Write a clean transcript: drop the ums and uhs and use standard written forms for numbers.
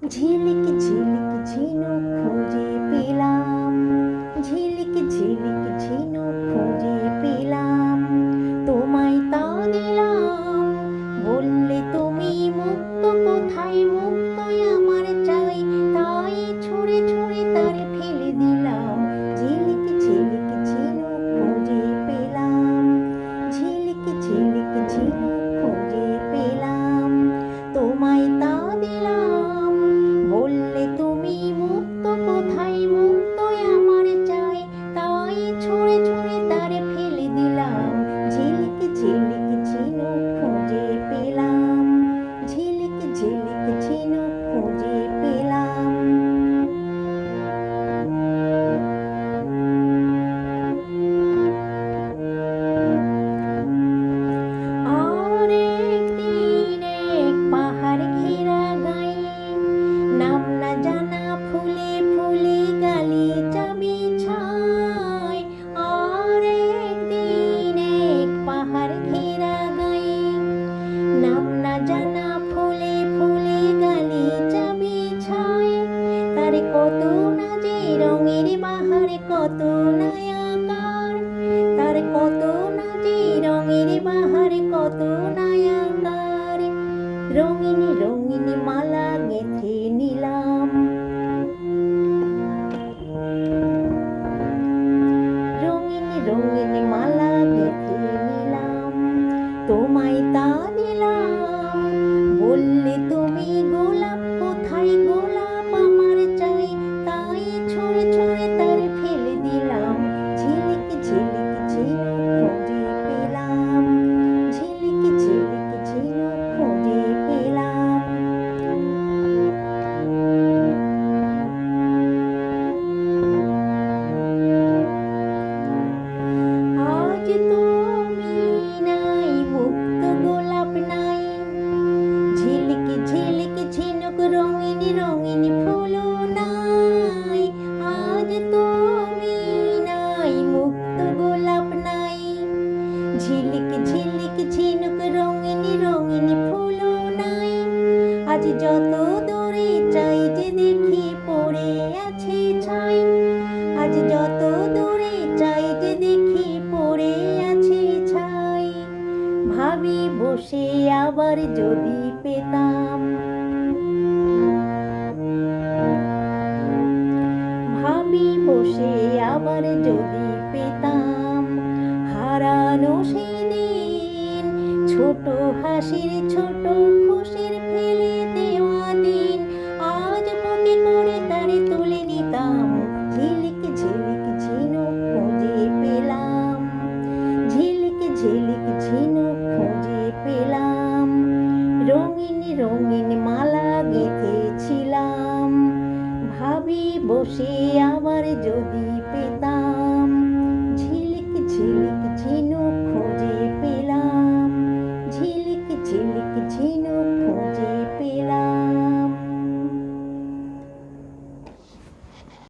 ঝিলিক ঝিলিক ঝিনুক খুঁজে পেলাম, ঝিলিক ঝিলিক ঝিনুক খুঁজে পেলাম, তোমায় তা দিলাম। বললে তুমি মুক্ত, কোথায় মুক্ত আমার চাই, তাই ছুঁড়ে ছুঁড়ে তার ফেলে দিলাম। ঝিলিক ঝিলিক ঝিনুক খুঁজে পেলাম, ঝিলিক ঝিলিক ঝিনুক খুঁজে পেলাম, তোমায় তা দিলাম। বললে তুমি মুক্ত, কোথায় মুক্ত আমার চাই, তাই ছুঁড়ে ছুঁড়ে তার ফেলে দিলাম। ঝিলিক ঝিলিক ঝিনুক খুঁজে পেলাম, ঝিলিক ঝিলিক ঝিনুক খুঁজে পেলাম। আর একদিন এক পাহাড় ঘেরা গায়ে, নাম না জানা ফুলে ফুলে গালিচাবি ছায়। আর একদিন এক পাহাড় ঘেরা গায়ে, নাম না জানা ফুলে ফুলে গালিচাবি ছায়। তার কত না যে রঙের বাহার, কত না আকার, তার কত না যে রঙের বাহার, কত না আকার। রঙিন রঙিন মালা গেঁথে নিলাম, রঙিন রঙিন মালা গেঁথে নিলাম, তোমায় তা দিলাম। বললে তুমি গোলাপ, কোথায় গোলাপ আমার চাই, তাই ছুঁড়ে ছুঁড়ে তার ফেলে দিলাম। ঝিলিক ঝিলিক ঝিনুক খুঁজে পেলাম, ঝিলিক ঝিলিক ঝিনুক খুঁজে পেলাম। আজ তুমি নাই, মুক্ত গোলাপ নাই, ঝিলিক ঝিলিক ঝিনুক রঙিন রঙিন ফুলও নাই। আজ তুমি নাই, মুক্ত গোলাপ নাই, ঝিলিক ঝিলিক ঝিনুক রঙিন রঙিন ফুলও নাই। আজ যত দূরে চাই যে দেখি পড়ে আছে ছাই, আজ যত দূরে চাই যে দেখি পড়ে আছে ছাই। ভাবি বসে আবার যদি পেতাম, ভাবি বসে আবার যদি পেতাম, হারানো সেদিন ছোট হাসির ছোট খুশির ফেলে দেওয়া দিন। আজ বুকে করে তারে তুলে নিতাম। ঝিলিক ঝিলিক ঝিনুক খুঁজে পেলাম, ঝিলিক ঝিলিক ঝিনুক খুঁজে পেলাম, রঙিন রঙিন মালা গেঁথেছিলাম। ভাবি বসে আবার যদি